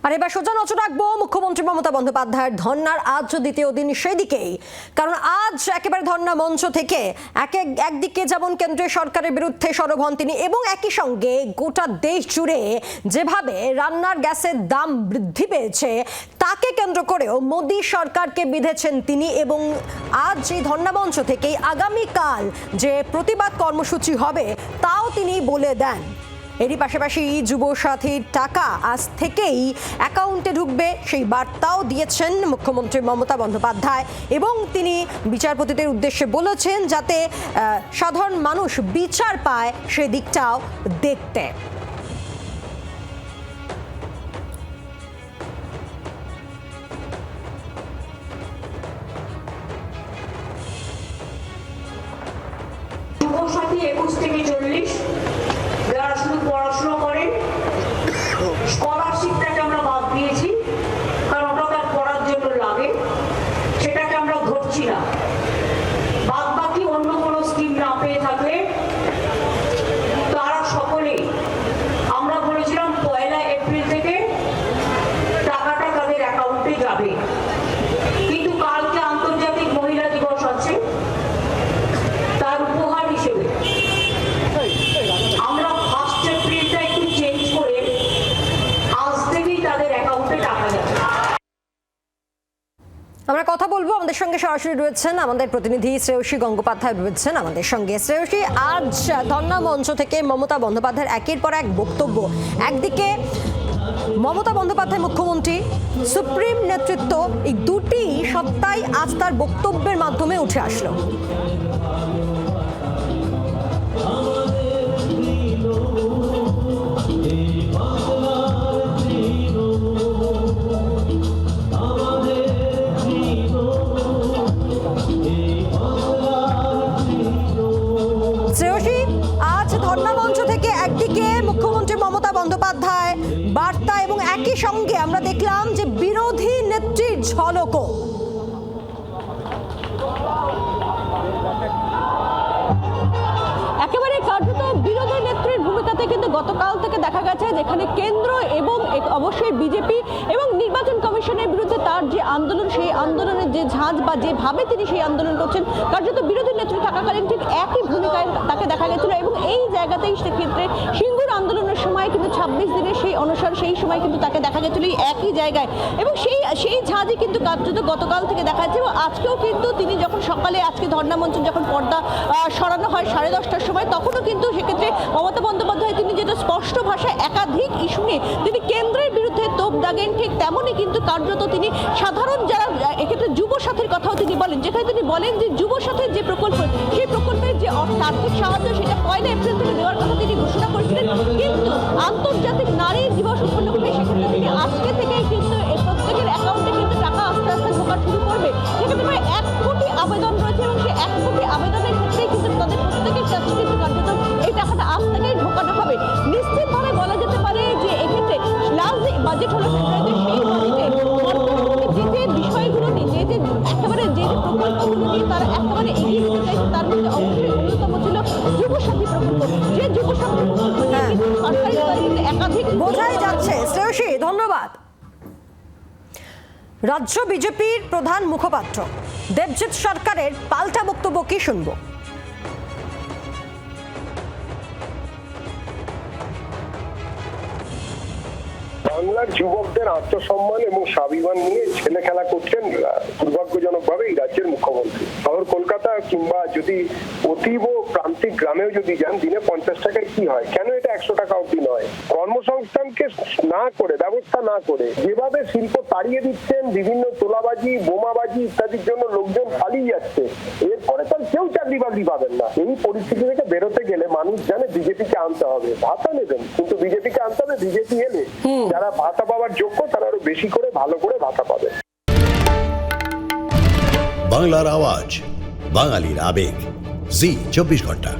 আর এবার সোজা নজর রাখবো মুখ্যমন্ত্রী মমতা বন্দ্যোপাধ্যায়ের ধর্নার আজ দ্বিতীয় দিন সেদিকেই, কারণ আজ একেবারে ধর্না মঞ্চ থেকে একদিকে যেমন কেন্দ্রীয় সরকারের বিরুদ্ধে সরব হন তিনি, এবং একই সঙ্গে গোটা দেশ জুড়ে যেভাবে রান্নার গ্যাসের দাম বৃদ্ধি পেয়েছে তাকে কেন্দ্র করেও মোদী সরকারকে বিঁধেছেন তিনি। এবং আজ এই ধর্না মঞ্চ থেকেই আগামীকাল যে প্রতিবাদ কর্মসূচি হবে তাও তিনি বলে দেন। এরই পাশাপাশি যুবসাথীর টাকা আজ থেকেই অ্যাকাউন্টে ঢুকবে সেই বার্তাও দিয়েছেন মুখ্যমন্ত্রী মমতা বন্দ্যোপাধ্যায়, এবং তিনি বিচারপতিদের উদ্দেশ্যে বলেছেন যাতে সাধারণ মানুষ বিচার পায় সেদিকটাও দেখতে। যুবসাথী 21 থেকে 40 যারা শুধু পড়াশোনা করেন, স্কলারশিপটাকে আমরা বাদ দিয়েছি কারণ ওটা তার পড়ার জন্য লাগে, সেটাকে আমরা ধরছি না। বাদ বাকি অন্য কোনো স্কিম না পেয়ে থাকলে তারা সকলেই, আমরা বলেছিলাম 1 এপ্রিল থেকে টাকাটা তাদের অ্যাকাউন্টে যাবে, কিন্তু কালকে আন্তর্জাতিক মহিলা দিবস আছে, তার উপহার হিসেবে আমরা 1 এপ্রিলটা একটু চেঞ্জ করে আজ থেকেই তাদের অ্যাকাউন্টে টাকা যাবে। আমরা কথা বলবো, আমাদের সঙ্গে সরাসরি রয়েছেন আমাদের প্রতিনিধি শ্রেয়সী গঙ্গোপাধ্যায় রয়েছেন আমাদের সঙ্গে। শ্রেয়সী, আজ ধর্না মঞ্চ থেকে মমতা বন্দ্যোপাধ্যায়ের একের পর এক বক্তব্য, একদিকে মমতা বন্দ্যোপাধ্যায় মুখ্যমন্ত্রী, সুপ্রিম নেতৃত্ব, এই দুটি সত্তাই আজ তার বক্তব্যের মাধ্যমে উঠে আসলো। শ্রেয়সী, আজ ধর্না মঞ্চ থেকে একদিকে মুখ্যমন্ত্রী মমতা বন্দ্যোপাধ্যায় বার্তা, এবং একই সঙ্গে আমরা দেখলাম যে বিরোধী নেত্রীর ঝলকও। একেবারে কার্যত বিরোধী নেত্রীর ভূমিকাতে কিন্তু গতকাল থেকে দেখা গেছে, যেখানে কেন্দ্র এবং অবশ্যই বিজেপি এবং নির্বাচন কমিশনের বিরুদ্ধে তার যে আন্দোলন, সেই আন্দোলনের যে ঝাঁজ বা যেভাবে তিনি সেই আন্দোলন করছেন, কার্যত বিরোধী নেত্রী থাকাকালীন ঠিক একই ভূমিকায় তাকে দেখা গেছিল। এবং এই জায়গাতেই সেক্ষেত্রে সিঙ্গুর আন্দোলনের সময় কিন্তু 26 দিনের সেই অনুসার সেই সময় কিন্তু তাকে দেখা গেছিল এই একই জায়গায়, এবং সেই ঝাঁজই কিন্তু কার্যত গতকাল থেকে দেখা যাচ্ছে। এবং আজকেও কিন্তু তিনি যখন সকালে আজকে ধর্না মঞ্চ যখন পর্দা সরানো হয় 10:30টার সময়, তখনও কিন্তু সেক্ষেত্রে মমতা বন্দ্যোপাধ্যায় তিনি যেটা স্পষ্ট ভাষায় একাধিক ইস্যু নিয়ে তিনি কেন্দ্রের বিরুদ্ধে তোপ দাগেন, ঠিক তেমনই কিন্তু কার্যত তিনি সাধারণ যারা এক্ষেত্রে যুবসাথীর কথাও তিনি বলেন, যেখানে তিনি বলেন যে যুবসাথীর যে প্রকল্প, সেই প্রকল্পের যে আর্থিক সাহায্য সেটা 1 এপ্রিল থেকে দেওয়ার কথা তিনি ঘোষণা করেছিলেন, কিন্তু আন্তর্জাতিক নারী দিবস উপলক্ষে সেক্ষেত্রে তিনি আজকে থেকেই কিন্তু প্রত্যেকের অ্যাকাউন্টে কিন্তু টাকা আস্তে আস্তে ঢোকা শুরু করবে। সেক্ষেত্রে প্রায় 1 কোটি আবেদন রয়েছে, এবং সেই 1 কোটি আবেদনের ক্ষেত্রেই কিন্তু তাদের প্রত্যেকের কাছে কিন্তু কার্যত এই টাকাটা আজ থেকেই ঢোকানো হবে। নিশ্চিতভাবে বলা যেতে পারে যে এক্ষেত্রে লাস্ট বাজেট হলো ফেব্রুয়ারিতে, সেই বাজেটে যে যে বিষয়গুলো নিয়ে যে একেবারে যে প্রকল্পগুলো নিয়ে তারা একেবারে এগিয়ে যেতে চাইছে, তার মধ্যে অবশ্যই অন্যতম ছিল যুবসাথী প্রকল্প। যে যুবসাথী প্রকল্প নিয়ে কিন্তু সরকারি কিন্তু একাধিক বোঝাই যাচ্ছে। শ্রেয়সী, ধন্যবাদ। রাজ্য বিজেপির প্রধান মুখপাত্র দেবজিৎ সরকারের পাল্টা বক্তব্য কি শুনবো? বাংলার যুবকদের আত্মসম্মান এবং স্বাভিমান নিয়ে ছেলে খেলা করছেন দুর্ভাগ্যজনকভাবে এই রাজ্যের মুখ্যমন্ত্রী। শহর কলকাতা কিংবা যদি অতীব প্রান্তিক গ্রামেও যদি যান, দিনে 50 টাকায় কি হয়, কেন এটা 100 টাকা অব্দি নয়? কর্মসংস্থানকে না করে, ব্যবস্থা না করে যেভাবে শিল্প তাড়িয়ে দিচ্ছেন, বিভিন্ন তোলাবাজি, বোমাবাজি ইত্যাদির জন্য লোকজন পালিয়ে যাচ্ছে, এরপরে তো কেউ চাকরি বাকরি পাবেন না। এই পরিস্থিতি থেকে বেরোতে গেলে মানুষ জানে বিজেপিকে আনতে হবে, ভাতা নেবেন, কিন্তু বিজেপিকে আনতে হবে। বিজেপি এলে যারা ভাতা পাওয়ার যোগ্য তারা আরো বেশি করে ভালো করে ভাতা পাবে। বাংলার আওয়াজ, বাঙালির আবেগ, জি 24 ঘন্টা।